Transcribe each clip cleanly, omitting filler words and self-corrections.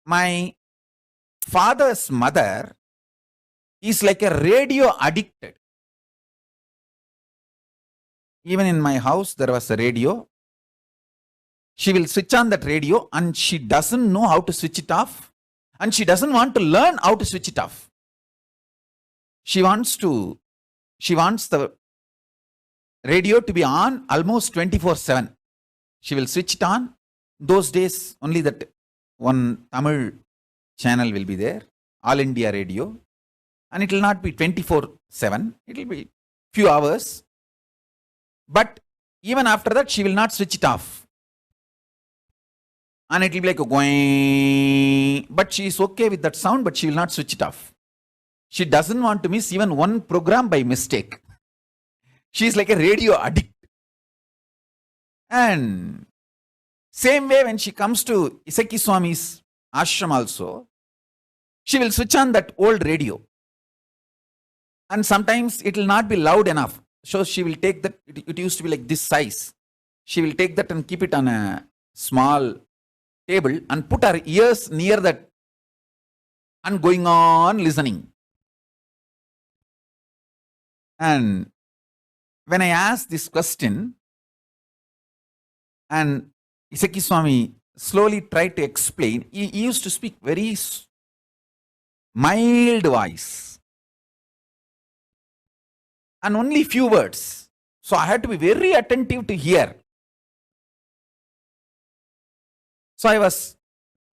my father's mother is like a radio addicted. Even in my house, there was a radio. She will switch on that radio and she doesn't know how to switch it off. And she doesn't want to learn how to switch it off. She wants the radio to be on almost 24/7. She will switch it on. Those days, only that one Tamil channel will be there, All India Radio. And it will not be 24/7. It will be few hours. But even after that, she will not switch it off. And it will be like a going. But she is okay with that sound, but she will not switch it off. She doesn't want to miss even one program by mistake. She is like a radio addict. And same way when she comes to Isaki Swami's ashram also, she will switch on that old radio. And sometimes it will not be loud enough. So she will take that, it used to be like this size. She will take that and keep it on a small table and put her ears near that and going on listening. And when I asked this question, and Isaki Swami slowly tried to explain, he used to speak very mild voice and only few words. So I had to be very attentive to hear. So I was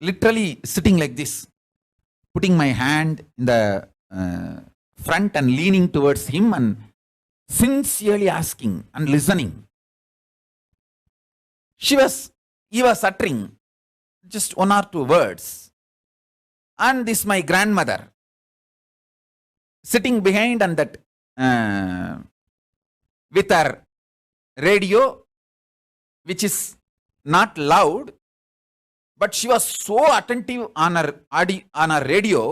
literally sitting like this, putting my hand in the front and leaning towards him and sincerely asking and listening. He was uttering just one or two words. And this my grandmother sitting behind and that with her radio, which is not loud, but she was so attentive on her radio.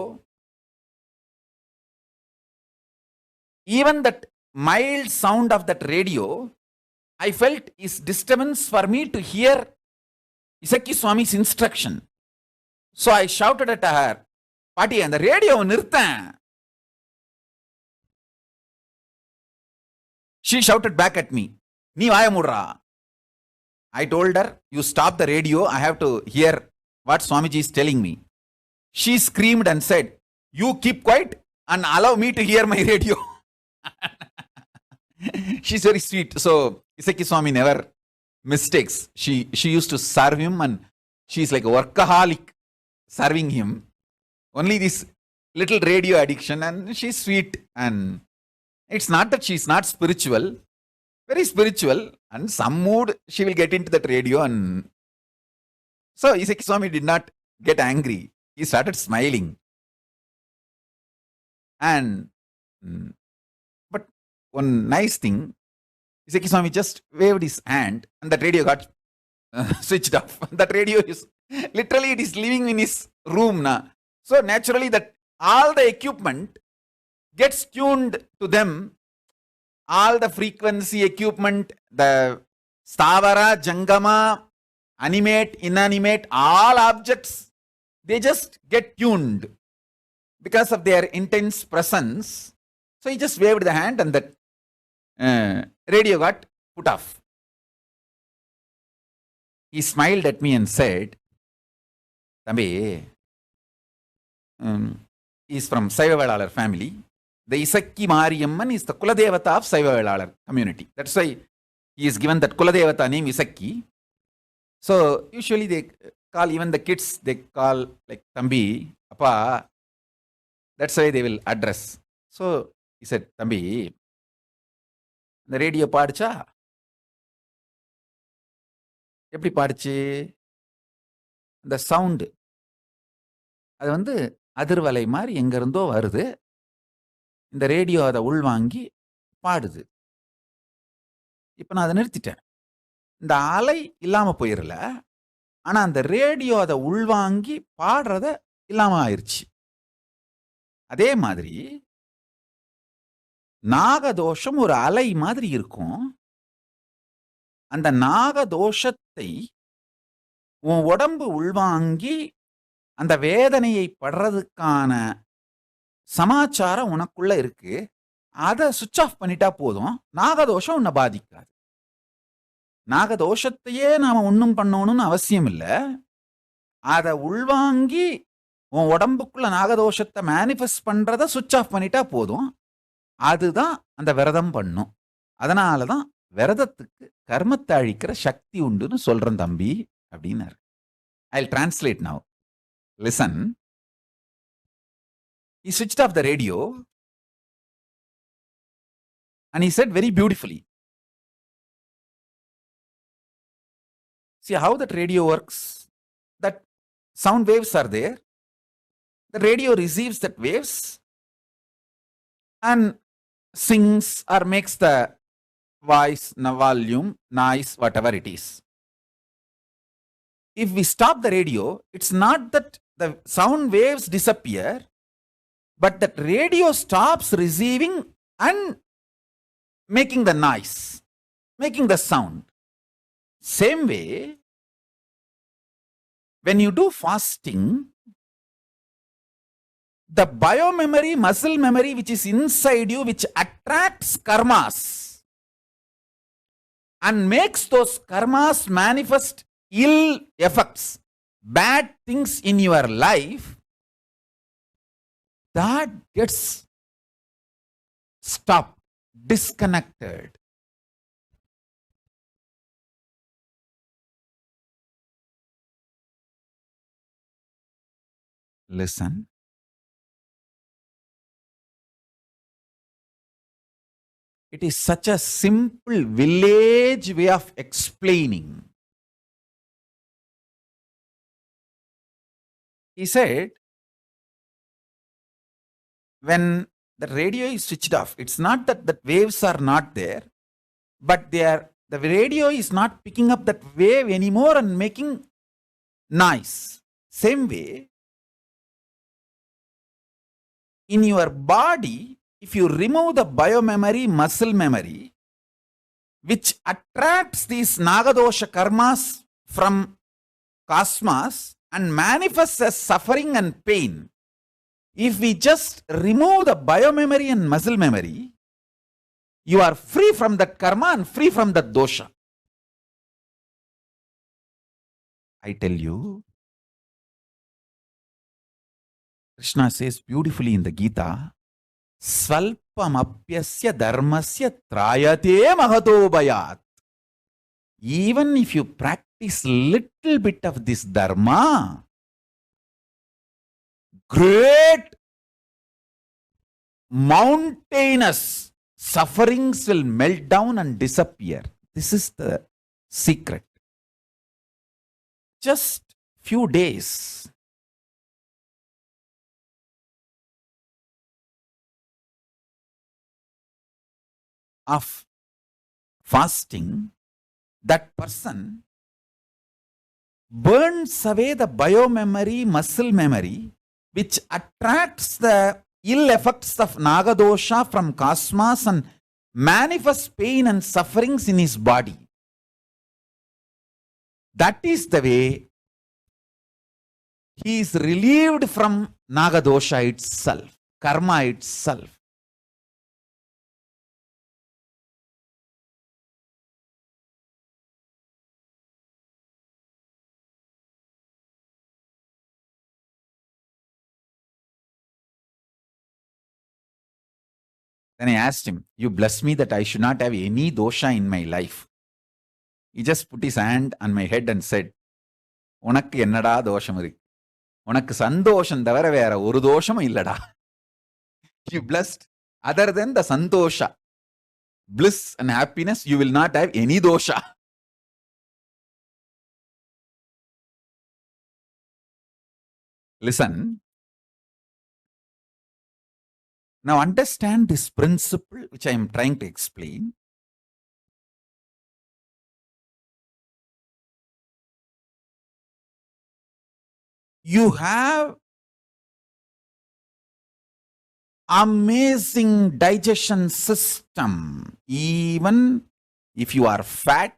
Even that mild sound of that radio, I felt is disturbance for me to hear Isaki Swami's instruction. So I shouted at her, Pati, and the radio nirtha. She shouted back at me, Nee vaya mudra. I told her, you stop the radio, I have to hear what Swamiji is telling me. She screamed and said, you keep quiet and allow me to hear my radio. She's very sweet. So Isaki Swami never mistakes. She used to serve him and she's like a workaholic serving him. Only this little radio addiction and she's sweet. And it's not that she's not spiritual, very spiritual, and some mood she will get into that radio. And so Isaki Swami did not get angry. He started smiling. And but one nice thing, Isaki Swami just waved his hand and that radio got switched off. That radio is literally it is living in his room now. So naturally that all the equipment gets tuned to them. All the frequency equipment, the Stavara, Jangama, animate, inanimate, all objects, they just get tuned because of their intense presence. So he just waved the hand and that radio got put off. He smiled at me and said, Thambi, he's from Saiva Velalar family. The Isaki Mariyamman is the Kuladevata of Saiva Velalar community. That's why he is given that Kuladevata name Isaki. So usually they call, even the kids, they call like Thambi, Appa. That's why they will address. So he said, Thambi, the radio paadicha? Eppadi paadichu? The sound. அது வந்து அதிர்வலை மாதிரி எங்கிருந்தோ வருது. இந்த radio அதை உள்வாங்கி பாடுது. இப்போ நான் அதை நிறுத்திட்டேன். இந்த அலை இல்லாம போயிரல. ஆனா அந்த ரேடியோ அதை உள்வாங்கி பாடுறத இல்லாம ஆயிருச்சு. அதே மாதிரி நாகதோஷம் ஒரு அலை மாதிரி இருக்கும். அந்த நாகதோஷத்தை உன் உடம்பு உள்வாங்கி அந்த வேதனையை படுறதுக்கான சமாச்சாரம் உனக்குள்ள இருக்கு. அதை சுவிட்ச் ஆஃப் பண்ணிட்டா போதும். நாகதோஷம் உன்னை பாதிக்காது. நாகதோஷத்தையே நாம ஒன்றும் பண்ணணும்னு அவசியம் இல்லை. அதை உள்வாங்கி உன் உடம்புக்குள்ள நாகதோஷத்தை மேனிஃபெஸ்ட் பண்றத சுவிட்ச் ஆஃப் பண்ணிட்டா போதும். அதுதான் அந்த விரதம் பண்ணும். அதனாலதான் விரதத்துக்கு கர்மத்தை அழிக்கிற சக்தி உண்டுன்னு சொல்றேன் தம்பி அப்படின்னாரு. I'll translate now. Listen. He switched off the radio and he said very beautifully. See how that radio works? That sound waves are there. The radio receives that waves and sings or makes the voice, volume, noise, whatever it is. If we stop the radio, it's not that the sound waves disappear, but that radio stops receiving and making the noise, making the sound. Same way, when you do fasting, the biomemory, muscle memory which is inside you, which attracts karmas and makes those karmas manifest ill effects, bad things in your life, that gets stopped, disconnected. Listen. It is such a simple village way of explaining. He said, when the radio is switched off, it's not that the waves are not there, but the radio is not picking up that wave anymore and making noise. Same way, in your body, if you remove the biomemory, muscle memory, which attracts these nagadosha karmas from cosmos and manifests as suffering and pain, if we just remove the biomemory and muscle memory, you are free from that karma and free from that dosha. I tell you, Krishna says beautifully in the Gita, Svalpamapyasya dharmasya trayate mahato bhayat. Even if you practice little bit of this dharma, great mountainous sufferings will melt down and disappear. This is the secret. Just few days. Of fasting, that person burns away the biomemory, muscle memory, which attracts the ill effects of nagadosha from cosmos and manifests pain and sufferings in his body. That is the way he is relieved from nagadosha itself, karma itself. Then I asked him, you bless me that I should not have any dosha in my life. He just put his hand on my head and said, உனக்கு என்னடா தோஷம் இருக்கு? உனக்கு சந்தோஷம் தவிர வேற ஒரு தோஷமும் இல்லடா. You blessed other than the santosha, bliss and happiness, you will not have any dosha. Listen. Now understand this principle which I am trying to explain. You have amazing digestion system. Even if you are fat,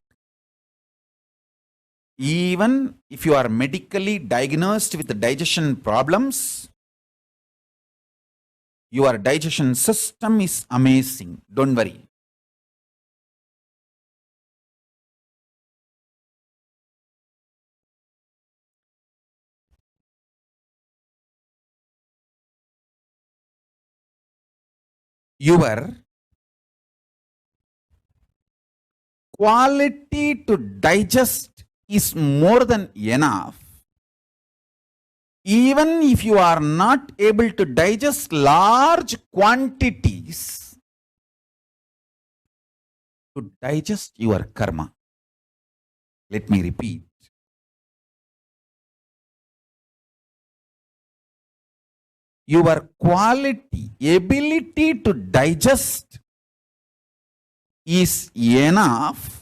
Even if you are medically diagnosed with digestion problems, your digestion system is amazing. Don't worry. Your quality to digest is more than enough. Even if you are not able to digest large quantities, to digest your karma. Let me repeat. Your quality, ability to digest is enough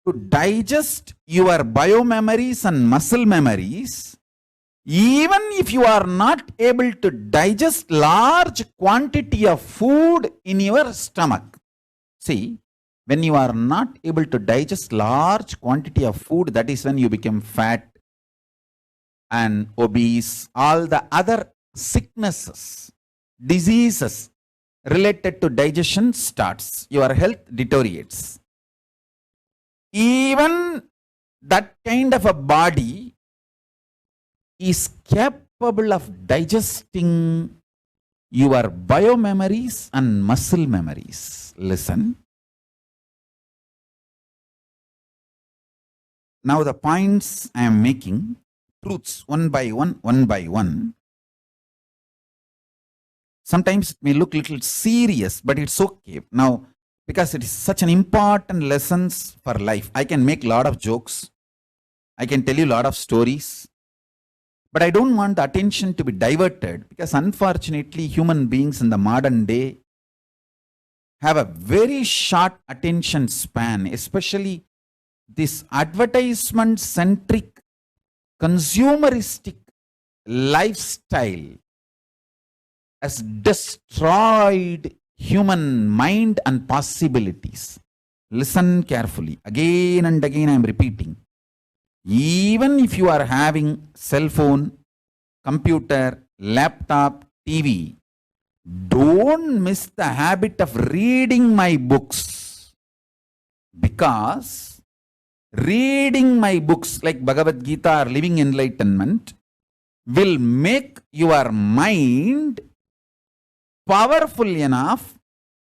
to digest your biomemories and muscle memories, even if you are not able to digest large quantity of food in your stomach. See, when you are not able to digest large quantity of food, that is when you become fat and obese, all the other sicknesses, diseases related to digestion starts. Your health deteriorates. Even that kind of a body is capable of digesting your biomemories and muscle memories. Listen. Now the points I am making, truths one by one. Sometimes it may look a little serious, but it's okay. Now, because it is such an important lessons for life, I can make a lot of jokes. I can tell you a lot of stories. But I don't want the attention to be diverted, because unfortunately human beings in the modern day have a very short attention span, especially this advertisement centric, consumeristic lifestyle has destroyed human mind and possibilities. Listen carefully. Again and again I am repeating. Even if you are having cell phone, computer, laptop, TV, don't miss the habit of reading my books. Because reading my books like Bhagavad Gita or Living Enlightenment will make your mind powerful enough,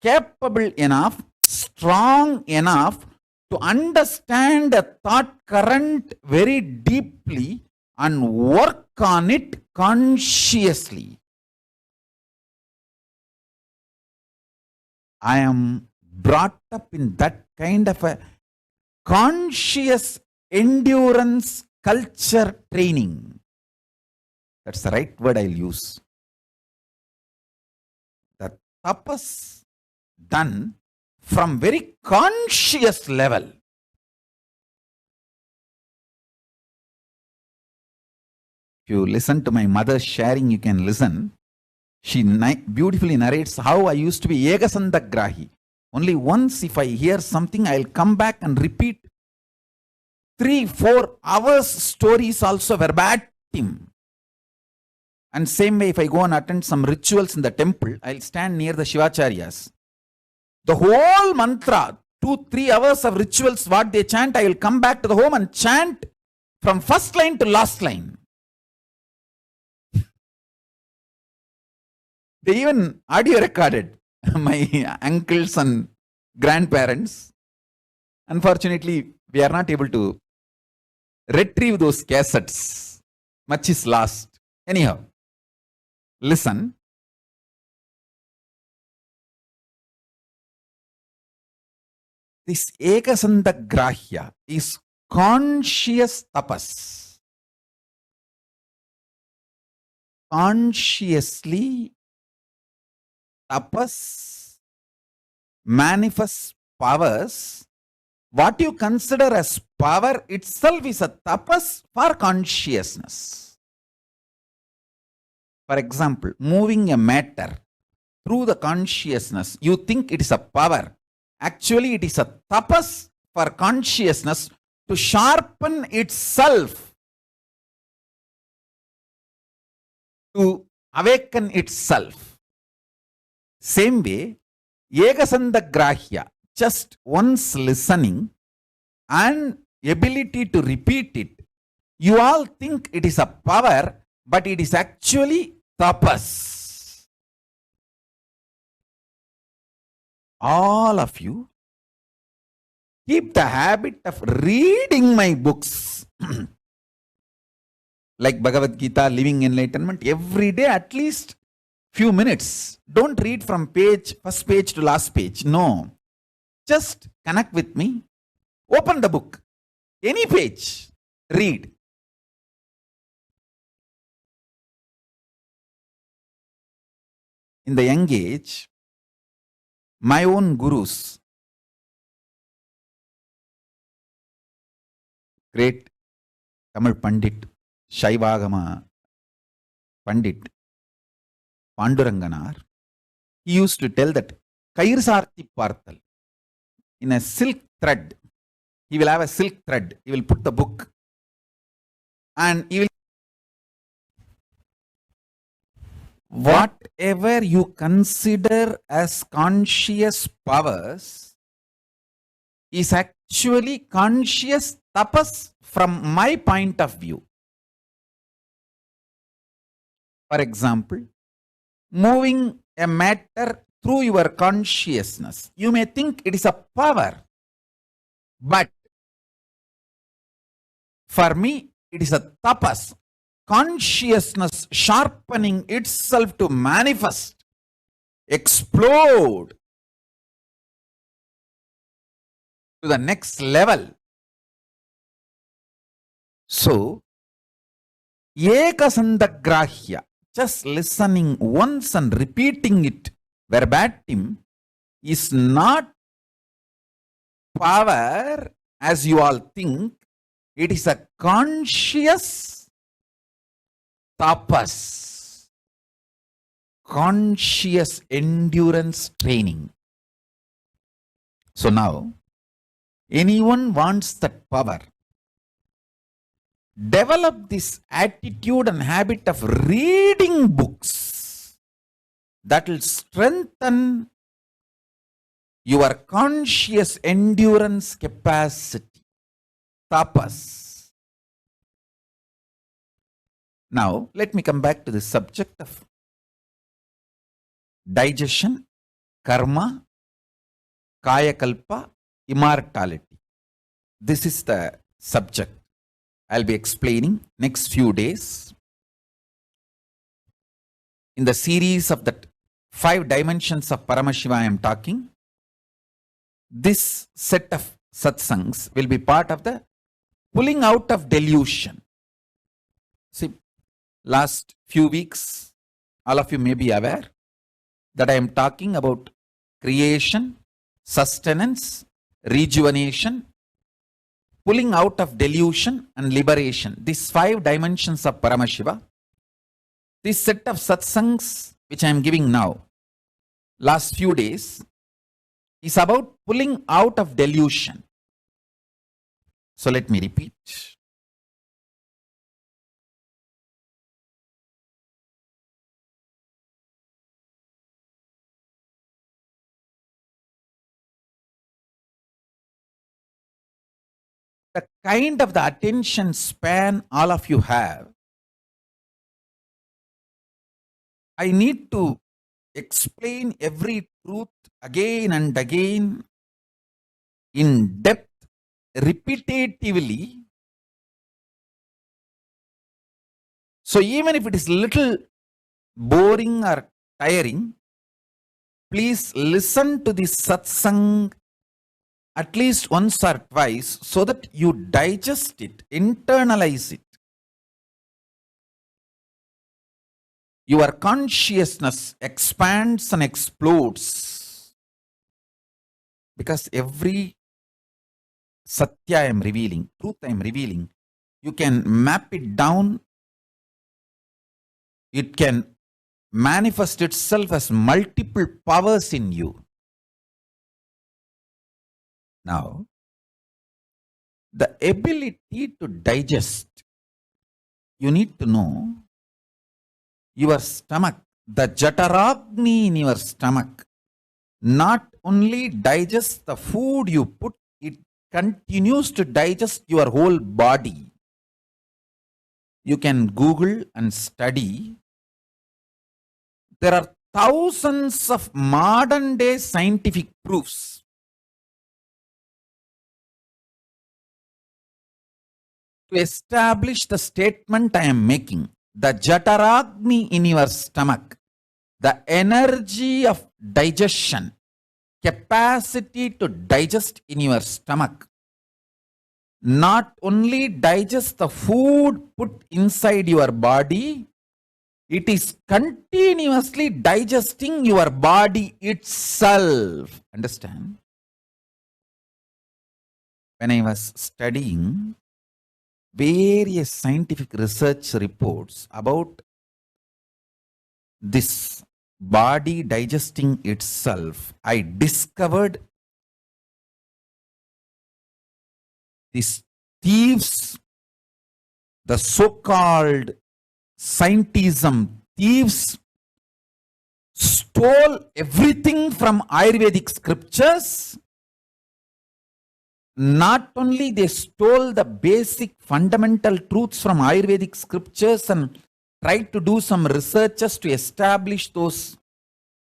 capable enough, strong enough to understand a thought current very deeply and work on it consciously. I am brought up in that kind of a conscious endurance culture training. That's the right word I'll use. The tapas done from very conscious level. If you listen to my mother sharing, you can listen. She beautifully narrates how I used to be Yegasandagrahi. Only once if I hear something, I'll come back and repeat 3-4 hours stories also verbatim. And same way, if I go and attend some rituals in the temple, I'll stand near the Shivacharyas. The whole mantra, 2-3 hours of rituals, what they chant, I will come back to the home and chant from first line to last line. They even audio recorded my uncles and grandparents. Unfortunately, we are not able to retrieve those cassettes. Much is lost. Anyhow, listen. This Ekasandagrahya is conscious tapas. Consciously tapas manifests powers. What you consider as power itself is a tapas for consciousness. For example, moving a matter through the consciousness, you think it is a power. Actually, it is a tapas for consciousness to sharpen itself, to awaken itself. Same way, Ekasandagrahya, just once listening and ability to repeat it, you all think it is a power, but it is actually tapas. All of you keep the habit of reading my books like Bhagavad Gita, Living Enlightenment, every day at least few minutes. Don't read from first page to last page. No. Just connect with me. Open the book. Any page. Read. In the young age, my own gurus, great Tamil Pandit, Shaivagama Pandit, Panduranganar, he used to tell that Kairsarthi Parthal, in a silk thread, he will have a silk thread, he will put the book and he will, whatever you consider as conscious powers is actually conscious tapas from my point of view. For example, moving a matter through your consciousness, you may think it is a power, but for me it is a tapas, consciousness sharpening itself to manifest, explode to the next level. So, Ekasandagrahya, just listening once and repeating it verbatim, is not power as you all think. It is a conscious tapas, conscious endurance training. So now, anyone wants that power, develop this attitude and habit of reading books that will strengthen your conscious endurance capacity, tapas. Now, let me come back to the subject of digestion, karma, kayakalpa, immortality. This is the subject I'll be explaining next few days. In the series of the 5 dimensions of Paramashiva I am talking, this set of satsangs will be part of the pulling out of delusion. See, last few weeks, all of you may be aware that I am talking about creation, sustenance, rejuvenation, pulling out of delusion and liberation. These 5 dimensions of Paramashiva. This set of satsangs which I am giving now, last few days, is about pulling out of delusion. So let me repeat. The kind of the attention span all of you have, I need to explain every truth again and again in depth, repetitively. So even if it is little boring or tiring, please listen to this satsang at least once or twice so that you digest it, internalize it. Your consciousness expands and explodes because every satya I am revealing, truth I am revealing, you can map it down. It can manifest itself as multiple powers in you. Now, The ability to digest, you need to know your stomach, the Jataragni in your stomach, not only digests the food you put, it continues to digest your whole body. You can Google and study. There are thousands of modern day scientific proofs to establish the statement I am making. The Jataragni in your stomach, the energy of digestion, capacity to digest in your stomach, not only digest the food put inside your body, it is continuously digesting your body itself. Understand? When I was studying various scientific research reports about this body digesting itself, I discovered these thieves, the so-called scientism thieves, stole everything from Ayurvedic scriptures. Not only they stole the basic fundamental truths from Ayurvedic scriptures and tried to do some researches to establish those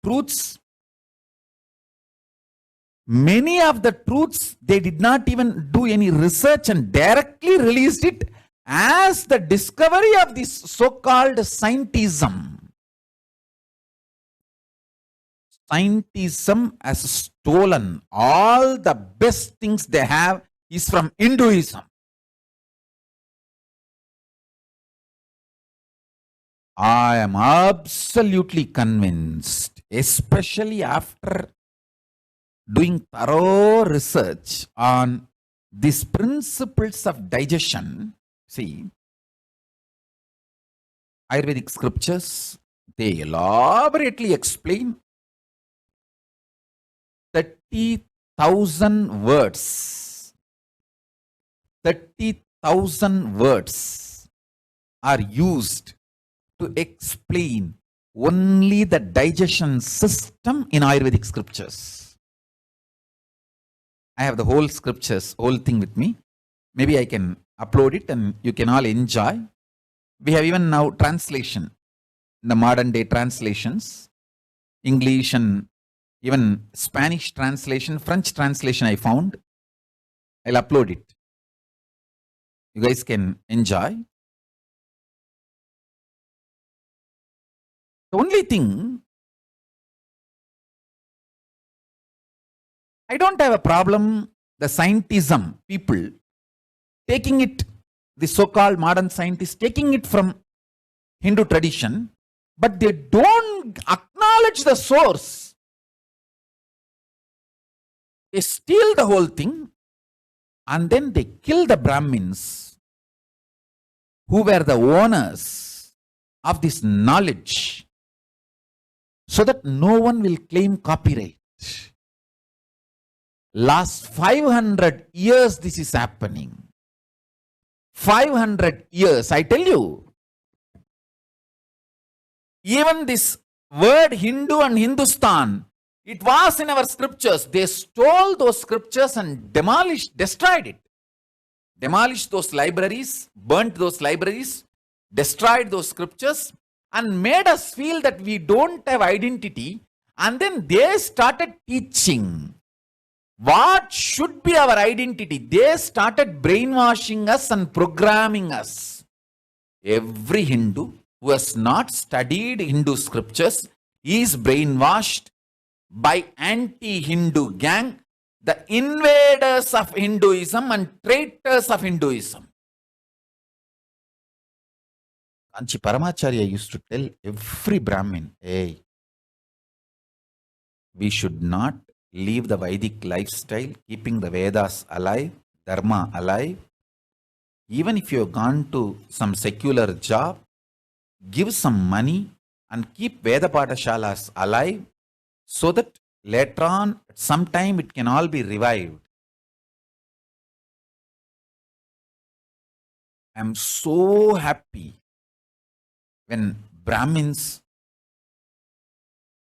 truths. Many of the truths, they did not even do any research and directly released it as the discovery of this so-called scientism. Scientism has stolen all the best things they have is from Hinduism. I am absolutely convinced, especially after doing thorough research on these principles of digestion. See, Ayurvedic scriptures, they elaborately explain 30,000 words. 30,000 words are used to explain only the digestion system in Ayurvedic scriptures. I have the whole scriptures, whole thing with me. Maybe I can upload it and you can all enjoy. We have even now translation, the modern day translations, English and even Spanish translation, French translation I found. I'll upload it. You guys can enjoy. The only thing, I don't have a problem, the scientism people taking it, the so-called modern scientists taking it from Hindu tradition, but they don't acknowledge the source. They steal the whole thing and then they kill the Brahmins who were the owners of this knowledge so that no one will claim copyright. Last 500 years this is happening. 500 years, I tell you. Even this word Hindu and Hindustan, it was in our scriptures. They stole those scriptures and demolished, destroyed it. Demolished those libraries, burnt those libraries, destroyed those scriptures and made us feel that we don't have identity. And then they started teaching what should be our identity. They started brainwashing us and programming us. Every Hindu who has not studied Hindu scriptures is brainwashed by anti-Hindu gang, the invaders of Hinduism and traitors of Hinduism. Kanchi Paramacharya used to tell every Brahmin, hey, we should not leave the Vedic lifestyle, keeping the Vedas alive, Dharma alive. Even if you have gone to some secular job, give some money and keep Veda Pathashalas alive so that later on, at some time, it can all be revived. I'm so happy when Brahmins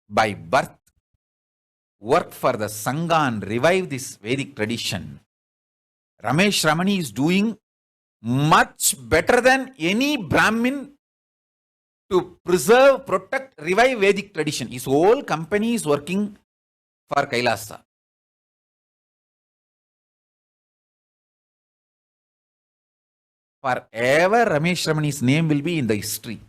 by birth work for the Sangha and revive this Vedic tradition. Ramesh Ramani is doing much better than any Brahmin to preserve, protect, revive Vedic tradition. His whole company is working for Kailasa. Forever Ramesh Ramani's name will be in the history.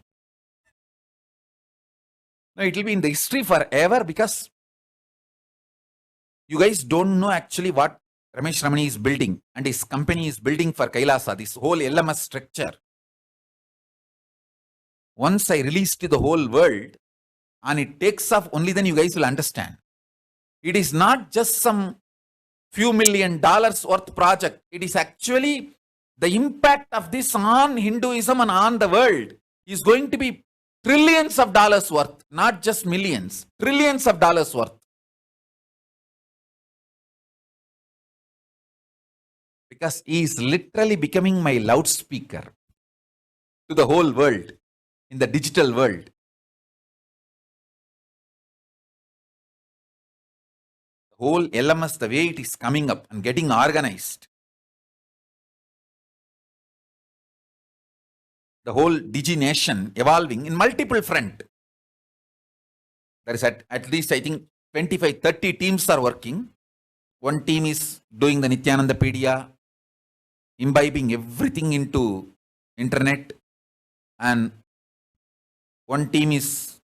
No, it will be in the history forever because you guys don't know actually what Ramesh Ramani is building and his company is building for Kailasa, this whole LMS structure. Once I release to the whole world and it takes off, only then you guys will understand. It is not just some few $1 million worth project. It is actually the impact of this on Hinduism and on the world is going to be trillions of dollars worth, not just millions, trillions of dollars worth. Because he is literally becoming my loudspeaker to the whole world, in the digital world. The whole LMS, the way it is coming up and getting organized. The whole Digi nation evolving in multiple front. There is at least, I think, 25, 30 teams are working. One team is doing the Nityanandapedia, imbibing everything into internet, and one team is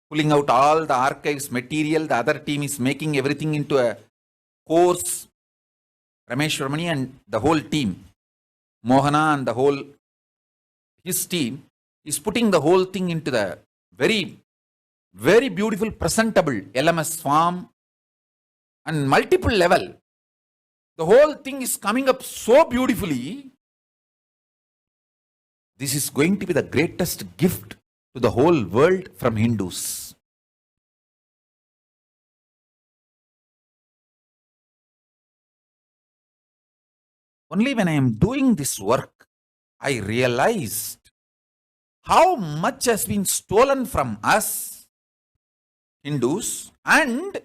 pulling out all the archives material, the other team is making everything into a course. Ramesh Ramani and the whole team, Mohana and the whole, his team is putting the whole thing into the very, very beautiful, presentable LMS form and multiple level. The whole thing is coming up so beautifully. This is going to be the greatest gift to the whole world from Hindus. Only when I am doing this work, I realized how much has been stolen from us Hindus and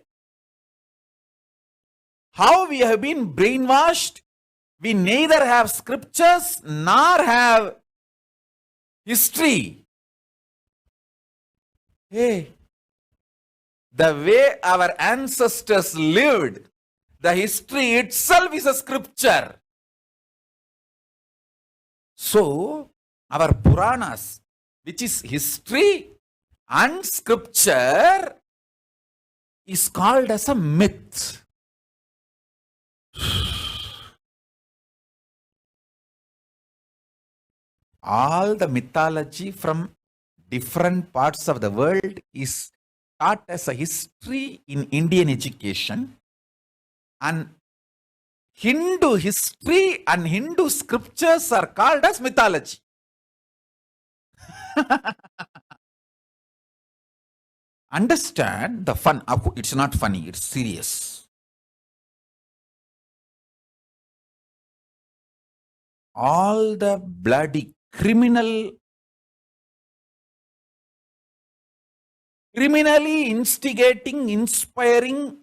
how we have been brainwashed. We neither have scriptures nor have history. Hey, the way our ancestors lived, the history itself is a scripture. So, our Puranas, which is history and scripture, is called as a myth. All the mythology from different parts of the world is taught as a history in Indian education, and Hindu history and Hindu scriptures are called as mythology. Understand the fun. It's not funny, it's serious. All the bloody criminally instigating, inspiring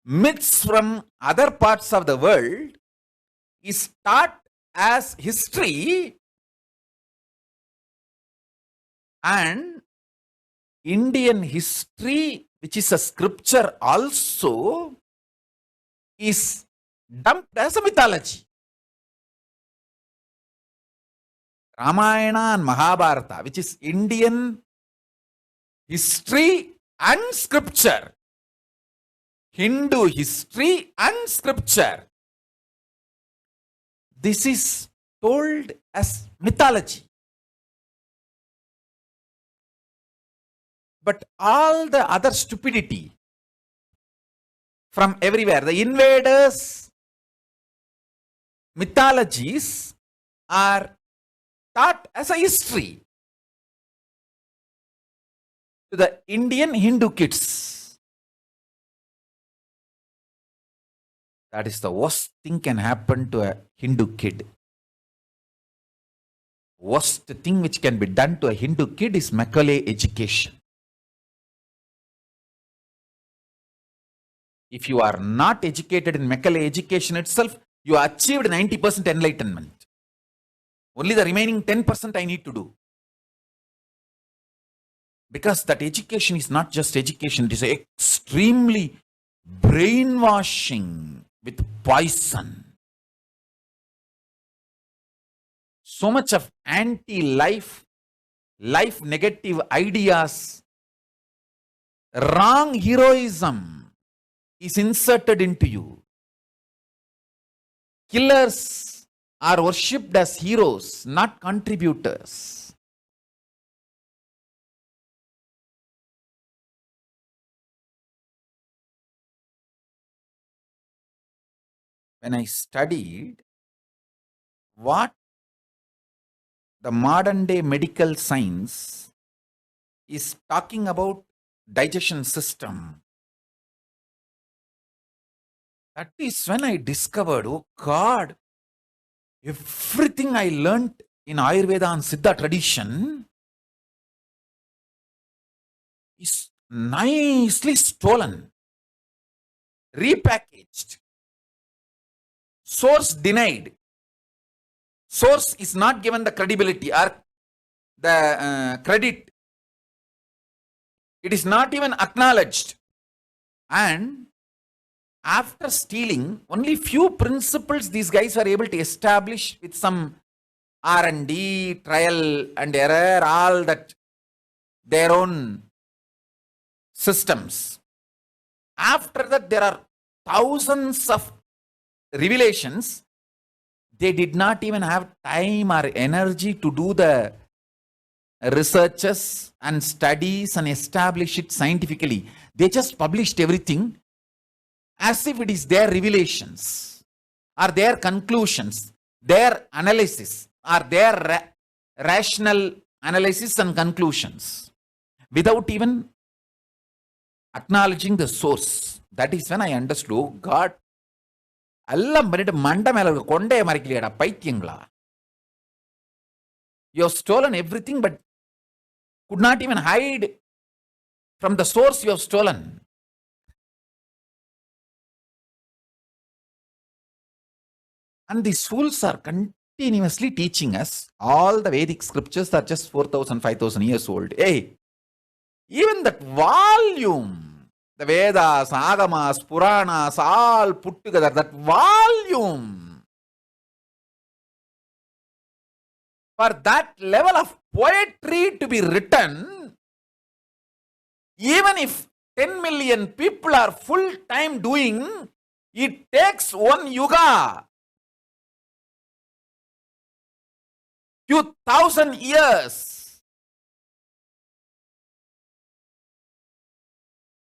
myths from other parts of the world is taught as history, and Indian history, which is a scripture also, is dumped as a mythology. Ramayana and Mahabharata, which is Indian history and scripture, Hindu history and scripture, this is told as mythology. But all the other stupidity from everywhere, the invaders' mythologies are taught as a history to the Indian Hindu kids. That is the worst thing can happen to a Hindu kid. worst thing which can be done to a Hindu kid is Macaulay education. If you are not educated in Macaulay education itself, you achieved 90% enlightenment. Only the remaining 10% I need to do. Because that education is not just education, it is extremely brainwashing with poison. So much of anti-life, life negative ideas, wrong heroism is inserted into you. Killers are worshipped as heroes, not contributors. When I studied what the modern day medical science is talking about digestion system, that is when I discovered, oh God, everything I learnt in Ayurveda and Siddha tradition is nicely stolen, repackaged, source denied. Source is not given the credibility or the credit. It is not even acknowledged. And after stealing, only few principles these guys are able to establish with some R&D, trial and error, all that, their own systems. After that, there are thousands of revelations. They did not even have time or energy to do the researches and studies and establish it scientifically. They just published everything as if it is their revelations or their conclusions, their analysis or their rational analysis and conclusions without even acknowledging the source. That is when I understood, oh God, எல்லாம் பண்ணிட்டு மண்டை மேல கொண்டைய மறைக்கலையாடா பைத்தியங்களா. You have stolen everything but could not even hide from the source you have stolen. And these fools are continuously teaching us all the Vedic scriptures are just 4,000, 5,000 years old. Hey, even that volume, the Vedas, Agamas, Puranas, all put together, that volume, for that level of poetry to be written, even if 10 million people are full time doing, it takes one yuga, few thousand years.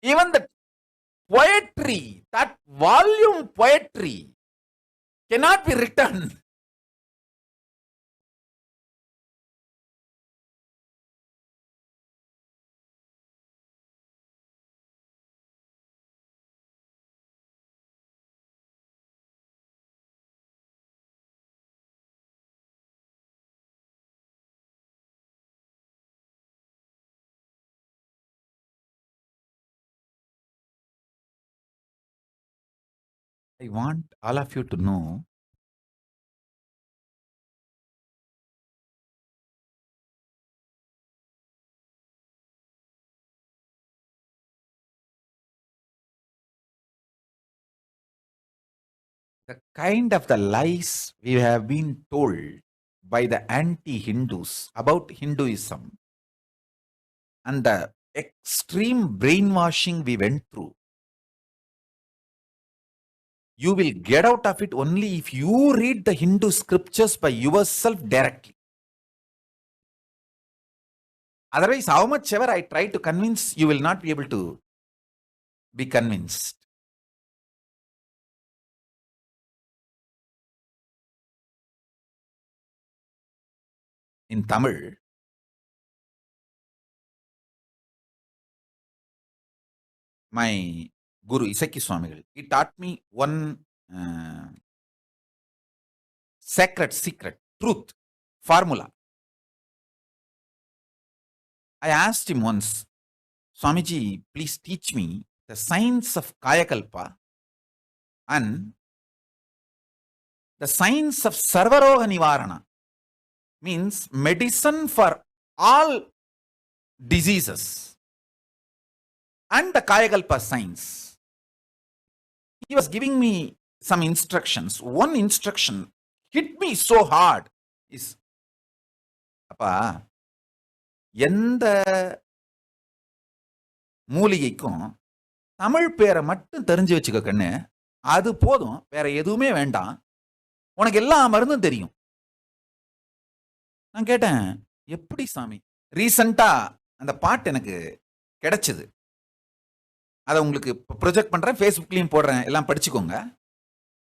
Even the poetry, that volume poetry cannot be written. I want all of you to know the kind of the lies we have been told by the anti-Hindus about Hinduism and the extreme brainwashing we went through. You will get out of it only if you read the Hindu scriptures by yourself directly. Otherwise, how much ever I try to convince, you will not be able to be convinced. In Tamil, my Guru Isaki Swamigal, he taught me one sacred secret, truth, formula. I asked him once, Swamiji, please teach me the science of Kayakalpa and the science of Sarvaroga Nivarana, means medicine for all diseases, and the Kayakalpa science. He was giving me some instructions. One instruction hit me so hard is, அப்பா, எந்த மூலிகைக்கும் தமிழ் பேரை மட்டும் தெரிஞ்சு வச்சுக்க கண்ணு, அது போதும், வேற எதுவுமே வேண்டாம், உனக்கு எல்லா மருந்தும் தெரியும். நான் கேட்டேன், எப்படி சாமி? ரீசண்டா அந்த பாட்டு எனக்கு கிடைச்சது, அதை உங்களுக்கு ப்ரொஜெக்ட் பண்றேன், ஃபேஸ்புக்லயும் போடுறேன், எல்லாம் படிச்சுக்கோங்க.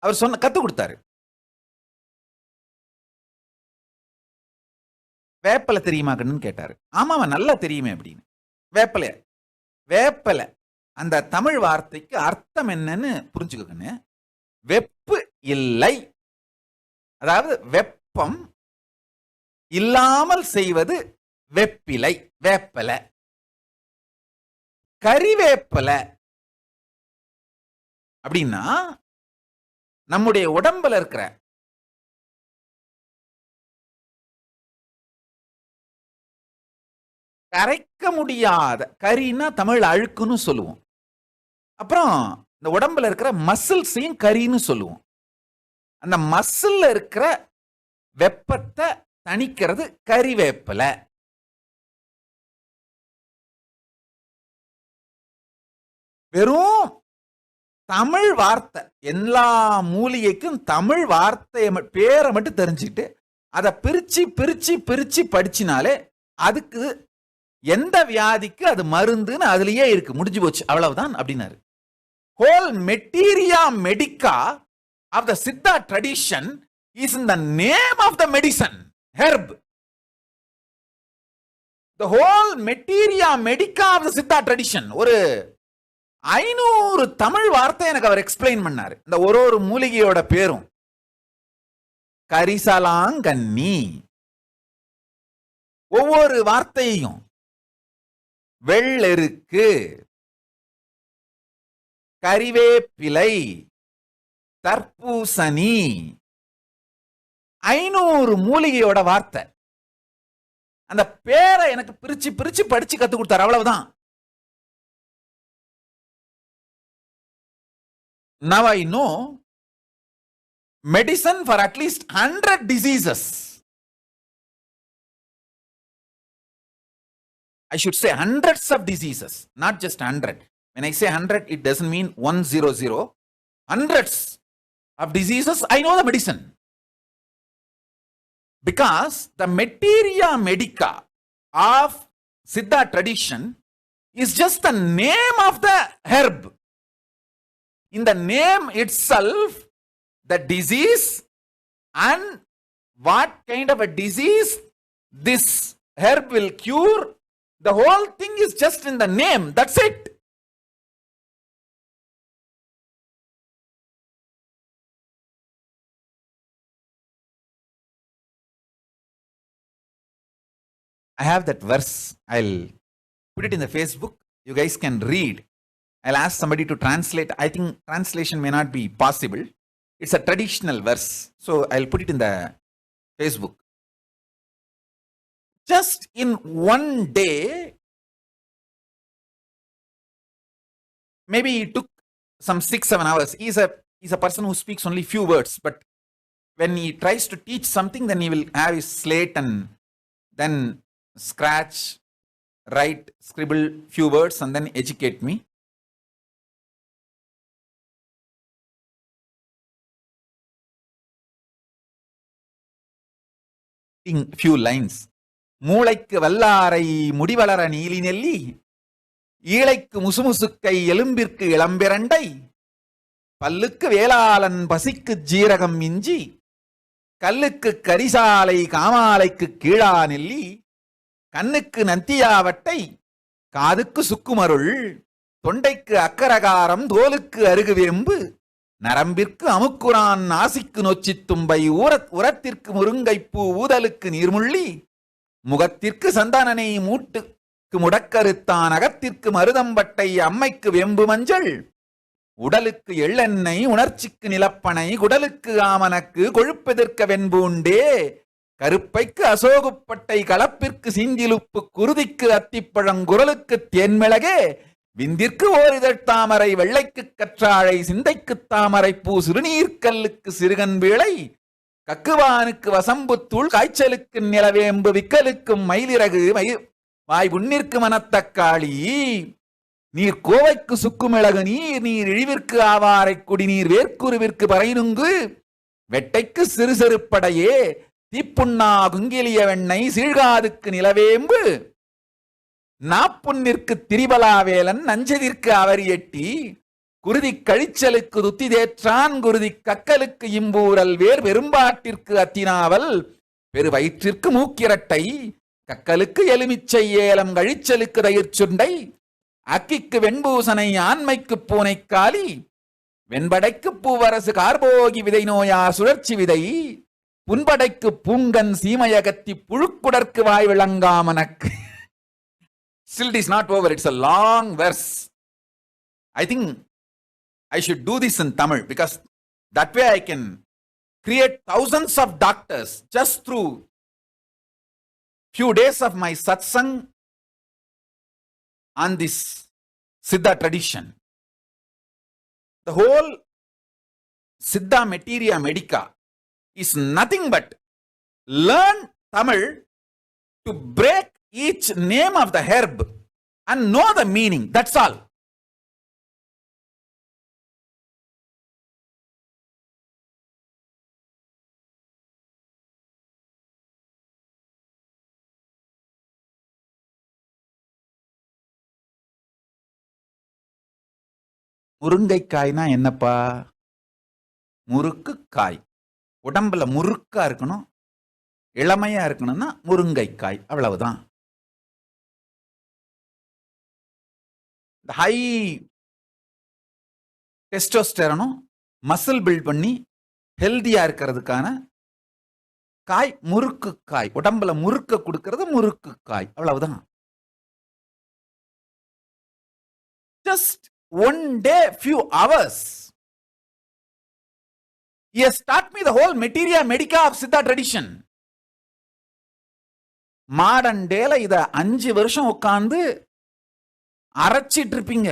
அவர் சொன்ன கத்து கொடுத்தாரு. வேப்பலை தெரியுமா கண்ணுன்னு கேட்டாரு. ஆமாவா, நல்லா தெரியுமே அப்படின்னு. வேப்பலை அந்த தமிழ் வார்த்தைக்கு அர்த்தம் என்னன்னு புரிஞ்சுக்கோங்க. வெப்பு இல்லை, அதாவது வெப்பம் இல்லாமல் செய்வது வெப்பிலை, வேப்பலை. கறிவேப்பலை அப்படின்னா நம்முடைய உடம்புல இருக்கிற கரைக்க முடியாத, கரின்னா தமிழ் அழுக்குன்னு சொல்லுவோம். அப்புறம் இந்த உடம்புல இருக்கிற மசில்ஸையும் கரின்னு சொல்லுவோம். அந்த மசில்ல இருக்கிற வெப்பத்தை தணிக்கிறது கறிவேப்பலை. வெறும் தமிழ் வார்த்தை, எல்லா மூலிகைக்கும் தமிழ் வார்த்தையை பேரை மட்டும் தெரிஞ்சுக்கிட்டு அதை பிரிச்சு பிரிச்சு பிரிச்சு படிச்சினாலே அதுக்கு எந்த வியாதிக்கு அது மருந்துன்னு அதுலயே இருக்கு, முடிஞ்சு போச்சு, அவ்வளவுதான் அப்படின்னாரு. Whole materia medica of the Siddha tradition is in the name of the medicine herb. The whole materia medica of the Siddha tradition. ஒரு 500 தமிழ் வார்த்தை எனக்கு அவர் எக்ஸ்பிளைன் பண்ணாரு, இந்த ஒரு மூலிகையோட பேரும். கரிசலாங்கண்ணி, ஒவ்வொரு வார்த்தையும், வெள்ளெருக்கு, கறிவேப்பிலை, தர்பூசணி, 500 மூலிகையோட வார்த்தை. அந்த பேரை எனக்கு பிரிச்சு பிரிச்சு படிச்சு கத்து கொடுத்தாரு, அவ்வளவுதான். Now I know medicine for at least 100 diseases. I should say hundreds of diseases, not just 100. When I say 100, it doesn't mean 100. Hundreds of diseases, I know the medicine. Because the materia medica of Siddha tradition is just the name of the herb. In the name itself, the disease and what kind of a disease this herb will cure, the whole thing is just in the name. That's it. I have that verse. I'll put it in the Facebook. You guys can read. I'll ask somebody to translate. I think translation may not be possible. It's a traditional verse. So I'll put it in the Facebook. Just in one day, maybe it took some 6-7 hours. He's a person who speaks only few words, but when he tries to teach something, then he will have his slate and then scratch, write, scribble few words and then educate me. Few lines. மூளைக்கு வல்லாரை முடிவளர நீலி நெல்லி, ஈழைக்கு முசுமுசுக்கை எலும்பிற்கு இளம்பிரண்டை, பல்லுக்கு வேளாளன் பசிக்கு ஜீரகம் இஞ்சி, கல்லுக்கு கரிசாலை காமாலைக்கு கீழா நெல்லி, கண்ணுக்கு நந்தியாவட்டை காதுக்கு சுக்குமருள், தொண்டைக்கு அக்கரகாரம் தோலுக்கு அருகுவேம்பு, நரம்பிற்கு அமுக்குரான் நாசிக்கு நொச்சி தும்பை, உரத்திற்கு முருங்கைப்பூ ஊதலுக்கு நீர்முள்ளி, முகத்திற்கு சந்தானனை அகத்திற்கு முடக்கருத்தான் அகத்திற்கு மருதம்பட்டை அம்மைக்கு வெம்பு மஞ்சள் உடலுக்கு எள்ளெண்ணெய் உணர்ச்சிக்கு நிலப்பனை குடலுக்கு ஆமனக்கு கொழுப்பெதிர்க்க வெண்பூண்டே கருப்பைக்கு அசோகுப்பட்டை களப்பிற்கு சிந்திலுப்பு குருதிக்கு அத்திப்பழங்குரலுக்கு தேன்மிளகே விந்திற்கு ஓரிதழ் தாமரை வெள்ளைக்கு கற்றாழை சிந்தைக்கு தாமரை பூ சிறுநீர்கல்லுக்கு சிறுகன் வேளை கக்குவானுக்கு வசம்புத்தூள் காய்ச்சலுக்கு நிலவேம்பு விக்கலுக்கும் மயிலிறகு வாய் புண்ணிற்கு மனத்தக்காளி நீர் கோவைக்கு சுக்குமிளகு நீர் நீர் இழிவிற்கு ஆவாரை குடிநீர் வேர்க்குருவிற்கு பறைநுங்கு வெட்டைக்கு சிறு செருப்படையே தீப்புண்ணா குங்கிலிய வெண்ணெய் சீழ்காதுக்கு நிலவேம்பு நாப்புண்ணிற்கு திரிபலாவேலன் நஞ்சதிற்கு அவரியட்டி குருதி கழிச்சலுக்கு துத்தி தேற்றான் குருதி கக்கலுக்கு இம்பூரல் வேர் பெரும்பாட்டிற்கு அத்தினாவல் பெரு வயிற்றிற்கு மூக்கிரட்டை கக்கலுக்கு எலுமிச்சை ஏலம் கழிச்சலுக்கு தயிர் சுண்டை அக்கிக்கு வெண்பூசனை ஆண்மைக்கு பூனைக்காலி வெண்படைக்கு பூவரசு கார்போகி விதை நோயா சுழற்சி விதை புன்படைக்கு பூங்கன் சீமையகத்தி புழுக்குடற்கு வாய் விளங்காமனக்கு. Still it is not over, it's a long verse. I think I should do this in Tamil because that way I can create thousands of doctors just through few days of my satsang on this Siddha tradition. The whole Siddha Materia Medica is nothing but learn Tamil to break each name of the herb and know the meaning. That's all. முருங்கைக்காய்னா என்னப்பா? முறுக்கு காய். உடம்புல முறுக்கா இருக்கணும், இளமையா இருக்கணும்னா முருங்கைக்காய், அவ்வளவுதான். High டெஸ்டோஸ்டெரனும் muscle build பண்ணி ஹெல்தியா இருக்கிறதுக்கான காய் முறுக்கு காய். உடம்புல முறுக்க கொடுக்கிறது முறுக்கு காய், அவ்வளவுதான். Just one day, few hours. He has taught me the whole materia medica of Siddha tradition. Modern டேல இத 5 வருஷம் உட்கார்ந்து அரைச்சிட்டு இருப்பீங்க.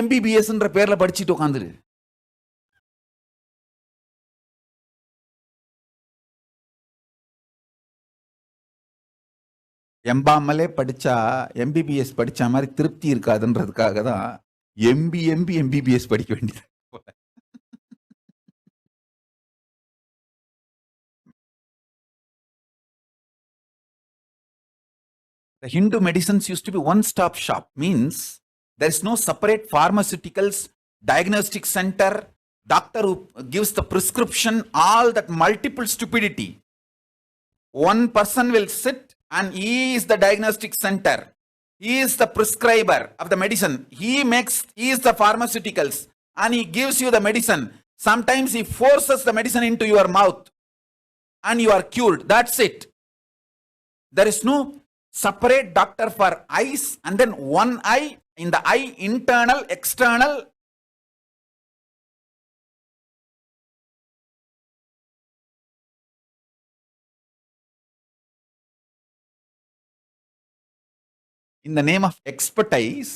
MBBS பேர்ல படிச்சுட்டு உட்கார்ந்துரு. எம்பாமலே படிச்சா MBBS படிச்ச மாதிரி திருப்தி இருக்காதுன்றதுக்காக தான் MBBS படிக்க வேண்டியது. The Hindu medicines used to be one-stop shop, means there is no separate pharmaceuticals, diagnostic center, doctor who gives the prescription, all that multiple stupidity. One person will sit and he is the diagnostic center. He is the prescriber of the medicine. He is the pharmaceuticals and he gives you the medicine. Sometimes he forces the medicine into your mouth and you are cured. That's it. There is no separate doctor for eyes and then one eye, in the eye internal, external. In the name of expertise,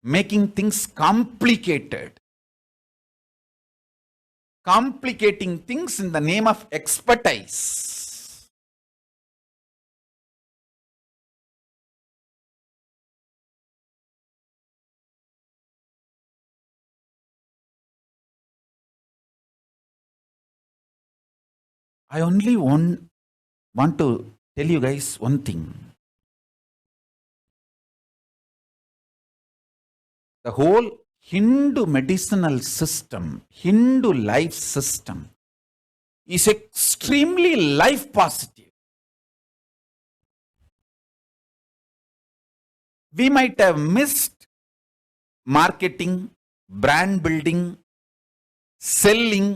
making things complicated. Complicating things in the name of expertise. I only want to tell you guys one thing. The whole Hindu medicinal system, Hindu life system is extremely life positive. We might have missed marketing, brand building, selling,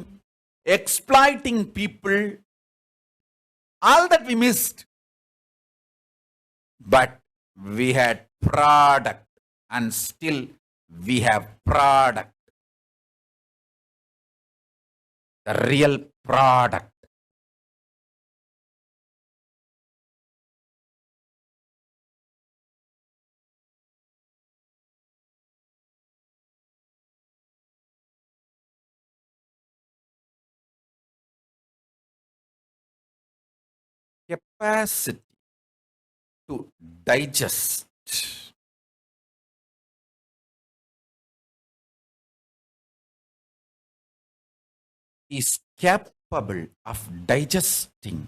exploiting people, all that we missed. But we had product, and still we have product, the real product. Capacity to digest is capable of digesting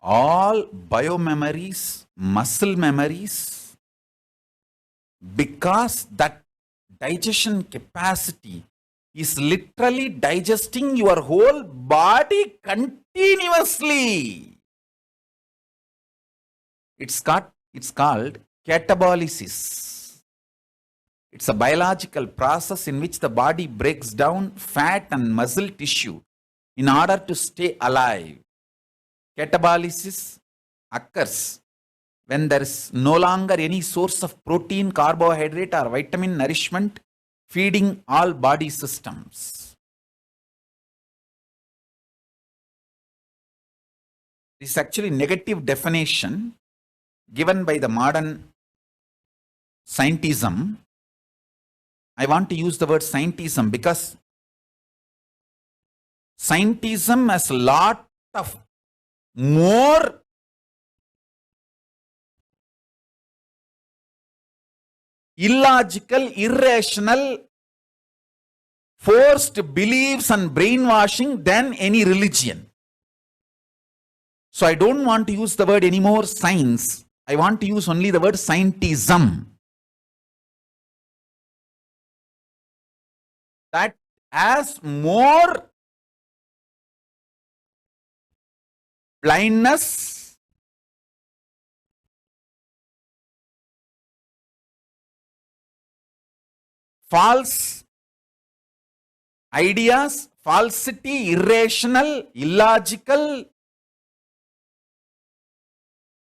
all biomemories, muscle memories, because that digestion capacity is literally digesting your whole body continuously. It's called catabolysis. It's a biological process in which the body breaks down fat and muscle tissue in order to stay alive. Catabolysis occurs when there is no longer any source of protein, carbohydrate, or vitamin nourishment feeding all body systems. This is actually negative definition given by the modern scientism. I want to use the word scientism because scientism has a lot of more illogical, irrational, forced beliefs and brainwashing than any religion. So I don't want to use the word anymore science. I want to use only the word scientism. That has more blindness, false ideas, falsity, irrational, illogical.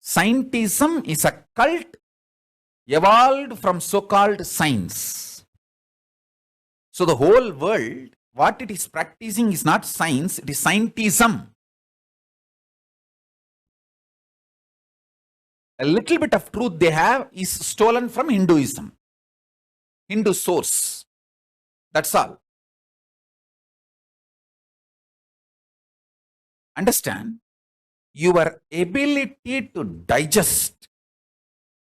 Scientism is a cult evolved from so-called science. So the whole world, what it is practicing is not science, it is scientism. A little bit of truth they have is stolen from Hinduism, Hindu source. That's all. Understand? Your ability to digest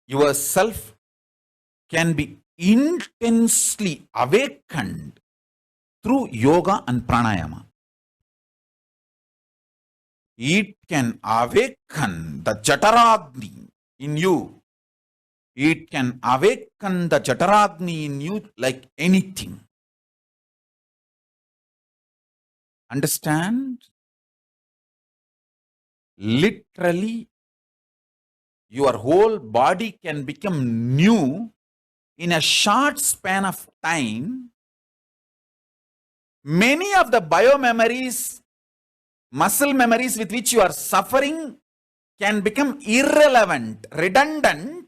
yourself can be intensely awakened through yoga and pranayama. It can awaken the Jataragni in you. It can awaken the Jataragni in you like anything. Understand? Literally, your whole body can become new in a short span of time. Many of the biomemories, muscle memories with which you are suffering can become irrelevant, redundant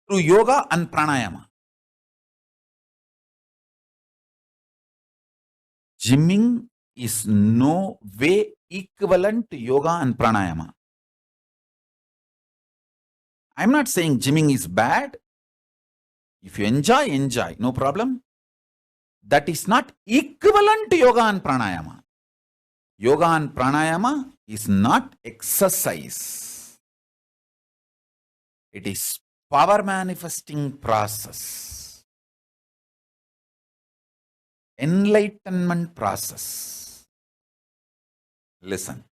through yoga and pranayama. Gymming is no way equivalent to yoga and pranayama. I'm not saying gymming is bad. If you enjoy, enjoy, no problem. That is not equivalent to yoga and pranayama. Yoga and pranayama is not exercise. It is power manifesting process, enlightenment process. Listen.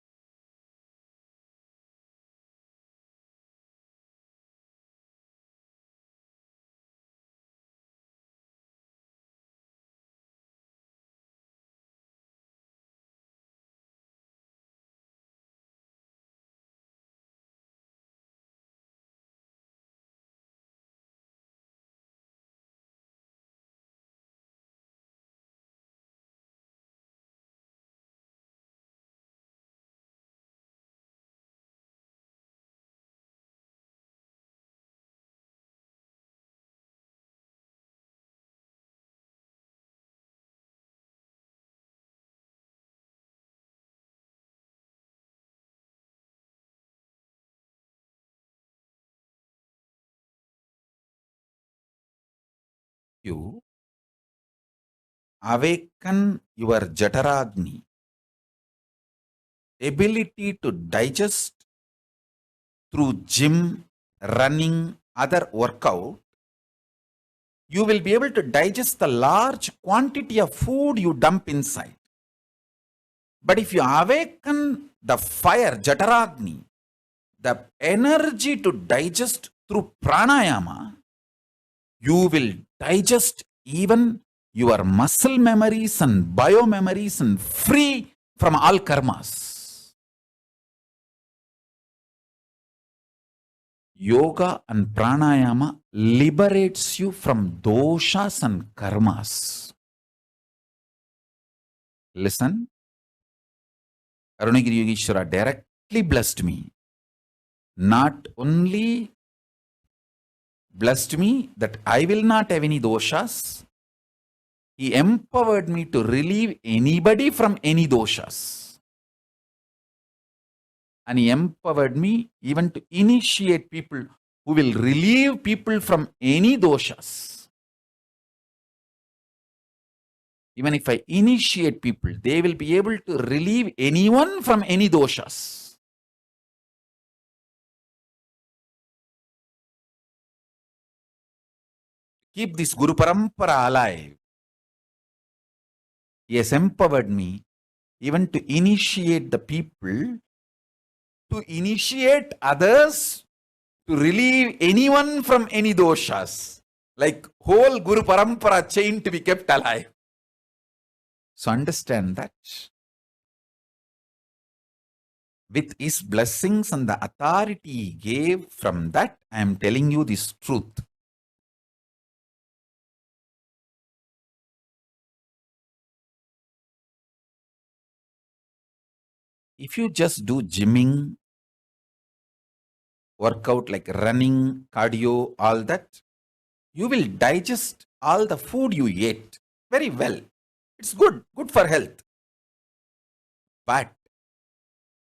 you awaken your Jataragni, ability to digest through gym, running, other workout, you will be able to digest the large quantity of food you dump inside. But if you awaken the fire, Jataragni, the energy to digest through pranayama, you will digest even your muscle memories and bio memories and free from all karmas. Yoga and pranayama liberates you from doshas and karmas. Listen, Arunagiri Yogeshwara directly blessed me. Not only blessed me that I will not have any doshas, he empowered me to relieve anybody from any doshas. And he empowered me even to initiate people who will relieve people from any doshas. Even if I initiate people, they will be able to relieve anyone from any doshas. Keep this Guru Parampara alive. He has empowered me even to initiate the people, to initiate others, to relieve anyone from any doshas. Like whole Guru Parampara chain to be kept alive. So understand that. With his blessings and the authority he gave, from that I am telling you this truth. If you just do gymming, workout like running, cardio, all that, you will digest all the food you ate very well. It's good for health. But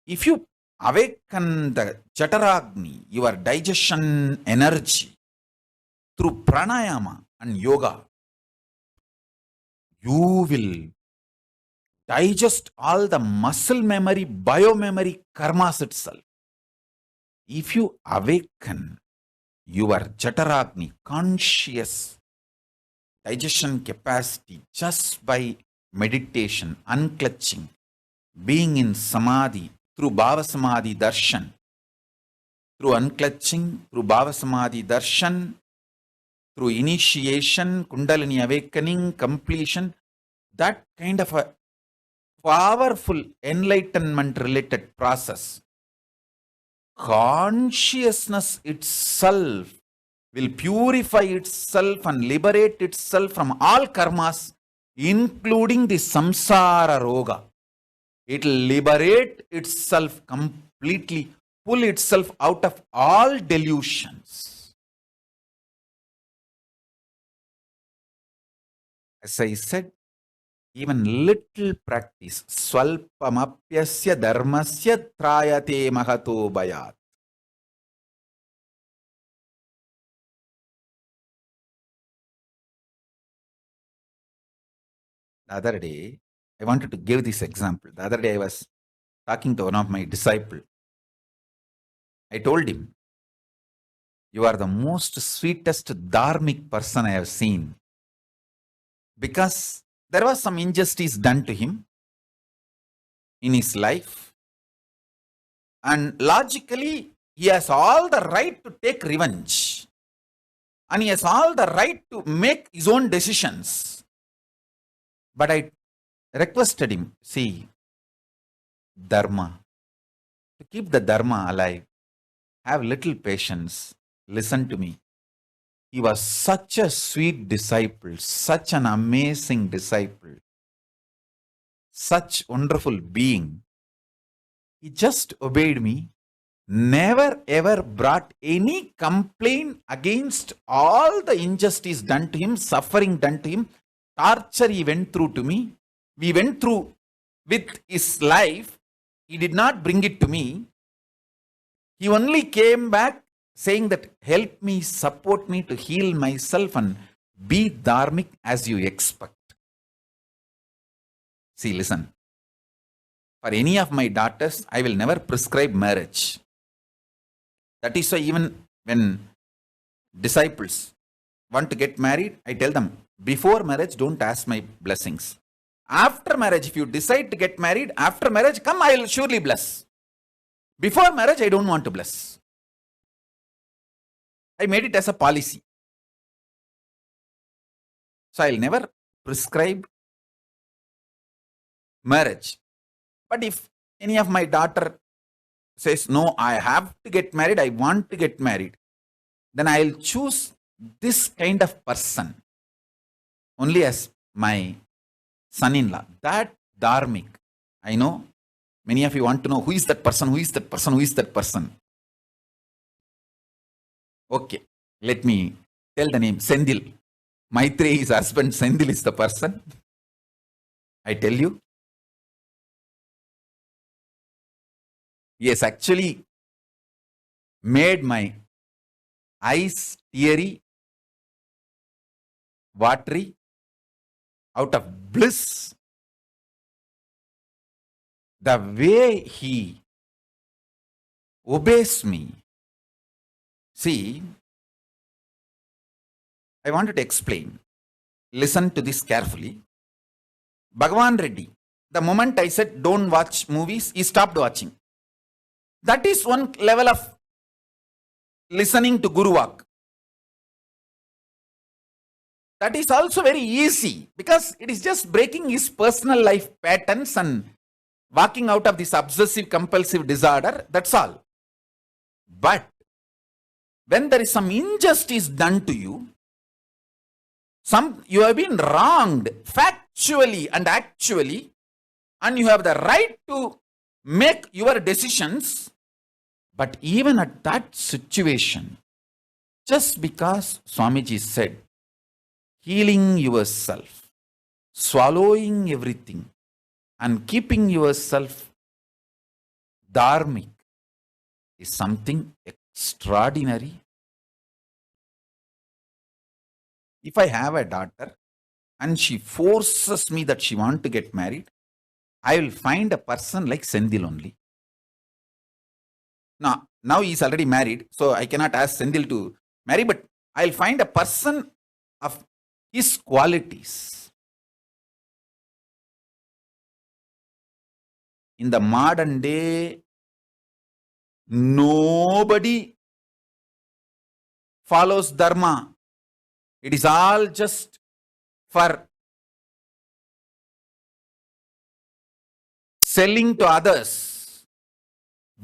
if you awaken the Jataragni, your digestion energy, through pranayama and yoga, you will digest all the muscle memory, bio memory, karmas itself. If you awaken your Jataragni, conscious digestion capacity, just by meditation, unclutching, being in samadhi, through bhava samadhi darshan, through unclutching, through bhava samadhi darshan, through initiation, kundalini awakening, completion, that kind of a powerful enlightenment related process, consciousness itself will purify itself and liberate itself from all karmas, including the samsara roga. It will liberate itself completely, pull itself out of all delusions. As I said, even little practice, swalpamapyasya dharmasya trayate mahato bhayat. The other day, I wanted to give this example. The other day I was talking to one of my disciples. I told him, you are the most sweetest dharmic person I have seen. Because there was some injustice done to him in his life. And logically, he has all the right to take revenge. And he has all the right to make his own decisions. But I requested him, see, dharma, to keep the dharma alive, have little patience, listen to me. He was such a sweet disciple, such an amazing disciple, such wonderful being. He just obeyed me, never ever brought any complaint against all the injustice done to him, suffering done to him, torture he went through to me. We went through with his life. He did not bring it to me. He only came back saying that help me, support me to heal myself and Be dharmic as you expect. See, listen. For any of my daughters, I will never prescribe marriage. That is why even when disciples want to get married, I tell them, before marriage, don't ask my blessings. After marriage, if you decide to get married, after marriage, come, I will surely bless. Before marriage, I don't want to bless. I made it as a policy. So I'll never prescribe marriage. But if any of my daughter says, no, I have to get married, I want to get married, then I'll choose this kind of person only as my son-in-law. That dharmic. I know many of you want to know who is that person, who is that person, who is that person. Okay, let me tell the name. Sendil. Maitreyi's husband Sendil is the person. I tell you. He has actually made my eyes teary, watery, out of bliss. The way he obeys me. See, I wanted to explain. Listen to this carefully. Bhagavan Reddy, the moment I said don't watch movies, he stopped watching. That is one level of listening to Guru Vak. That is also very easy because it is just breaking his personal life patterns and walking out of this obsessive compulsive disorder. That's all. But when there is some injustice done to you, you have been wronged factually and actually, and you have the right to make your decisions. But even at that situation, just because Swamiji said, healing yourself, swallowing everything, and keeping yourself dharmic is something extraordinary. If I have a daughter and she forces me that she wants to get married, I will find a person like Sendil only. Now he is already married, so I cannot ask Sendil to marry, but I'll find a person of his qualities. In the modern day, nobody follows dharma. It is all just for selling to others.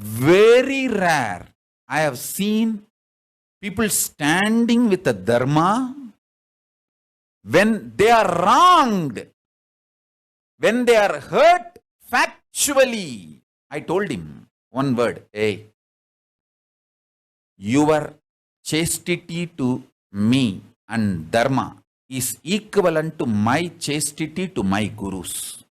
Very rare. I have seen people standing with the dharma when they are wronged, when they are hurt factually. I told him one word, hey, your chastity to me and dharma is equivalent to my chastity to my gurus.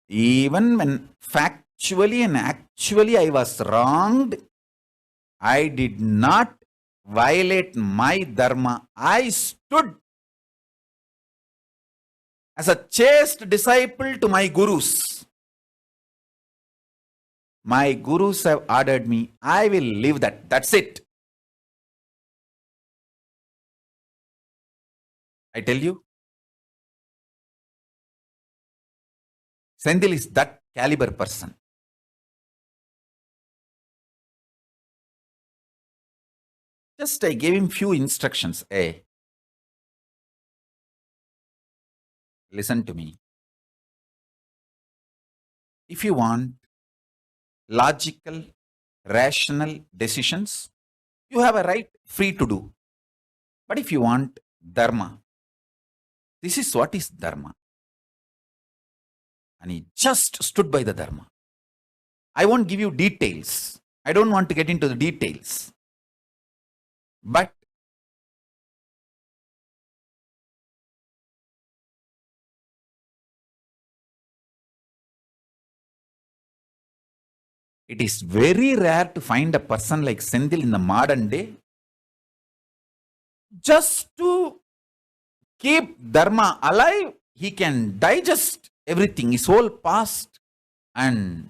Even when factually and actually I was wronged, I did not violate my dharma. I stood as a chaste disciple to my gurus. My gurus have ordered me. I will live that. That's it. I tell you, Sendil is that caliber person. Just I gave him few instructions. Hey, listen to me. If you want logical, rational decisions, you have a right free to do. But if you want dharma, this is what is dharma. And he just stood by the dharma. I won't give you details. I don't want to get into the details. But it is very rare to find a person like Sendil in the modern day. just to keep dharma alive, he can digest everything, his whole past, and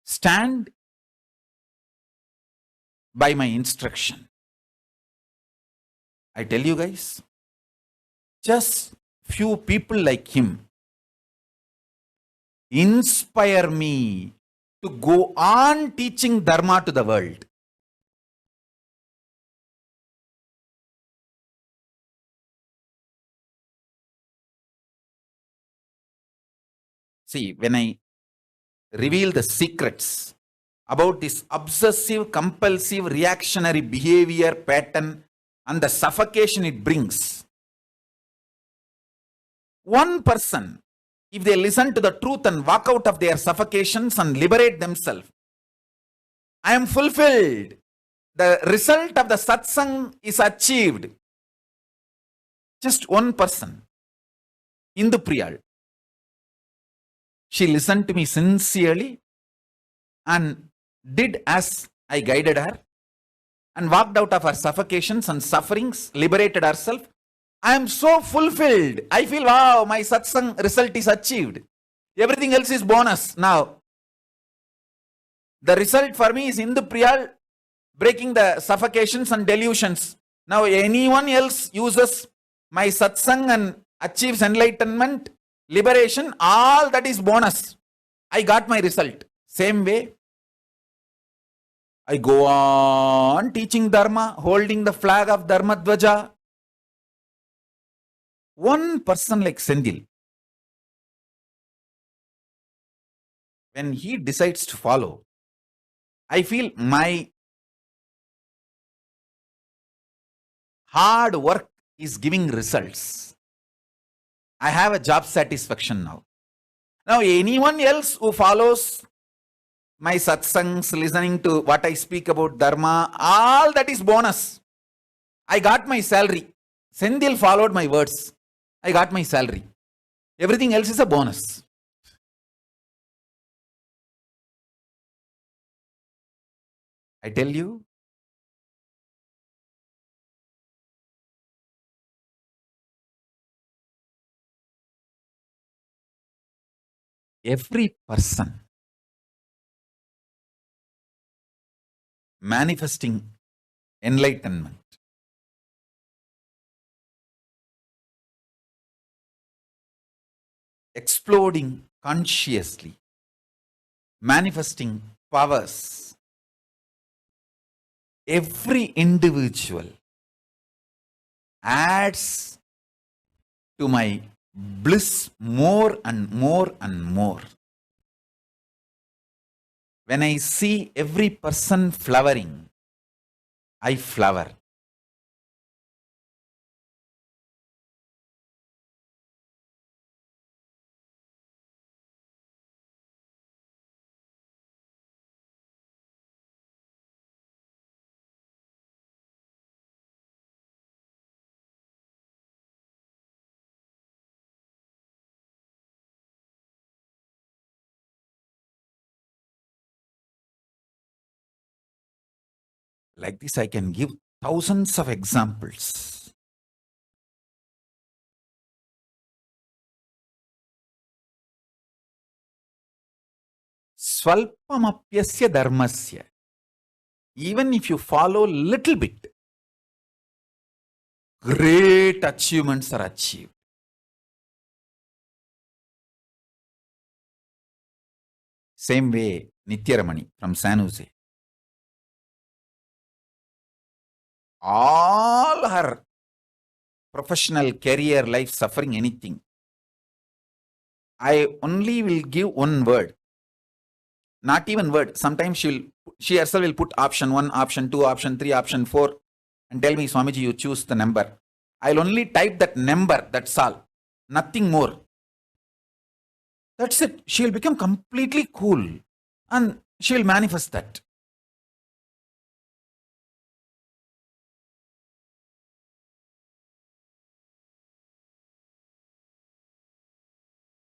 stand by my instruction. I tell you guys, just few people like him inspire me to go on teaching dharma to the world. See, when I reveal the secrets about this obsessive, compulsive, reactionary behavior pattern and the suffocation it brings, one person, if they listen to the truth and walk out of their suffocations and liberate themselves, I am fulfilled. The result of the satsang is achieved. Just one person, Indu Priyal. She listened to me sincerely and did as I guided her and walked out of her suffocations and sufferings, liberated herself. I am so fulfilled. I feel, wow, my satsang result is achieved. Everything else is bonus now. The result for me is Indu Priyal breaking the suffocations and delusions. Now anyone else uses my satsang and achieves enlightenment, liberation, all that is bonus. I got my result. Same way, I go on teaching dharma, holding the flag of Dharma Dvaja. One person like Sendil, when he decides to follow, I feel my hard work is giving results. I have a job satisfaction now. Now, anyone else who follows my satsangs, listening to what I speak about dharma, all that is bonus. I got my salary. Sendil followed my words. I got my salary. Everything else is a bonus. I tell you, every person manifesting enlightenment, exploding consciously, manifesting powers, every individual adds to my bliss more and more and more. When I see every person flowering, I flower. Like this, I can give thousands of examples. Swalpamapyasya dharmasya. Even if you follow little bit, great achievements are achieved. Same way, Nityaramani from San Jose. All her professional career, life, suffering, anything, I only will give one word. Not even word. Sometimes she herself will put option 1, option 2, option 3, option 4 and tell me, Swamiji, you choose the number. I'll only type that number, that's all. Nothing more. That's it. She'll become completely cool and she'll manifest that.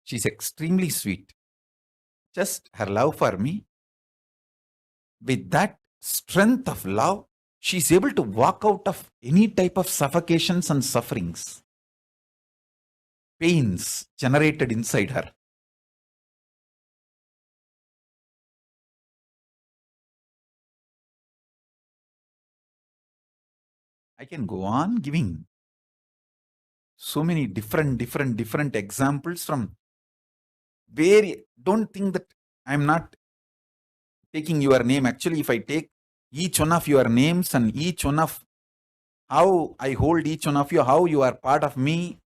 She's extremely sweet. Just her love for me, with that strength of love, she's able to walk out of any type of suffocations and sufferings, pains generated inside her. I can go on giving so many different examples from where. Don't think that I'm not taking your name. Actually, if I take each one of your names and each one of how I hold each one of you, how you are part of me,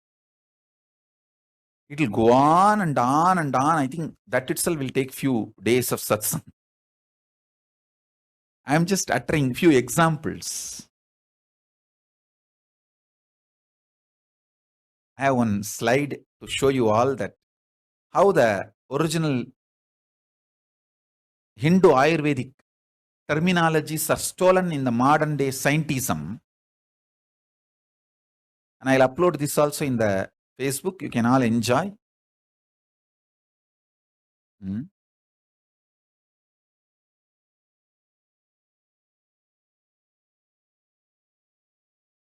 it will go on and on and on. I think that itself will take few days of satsang. I am just uttering few examples. I have one slide to show you all that how the original Hindu Ayurvedic terminologies are stolen in the modern day scientism. And I'll upload this also in the Facebook. You can all enjoy.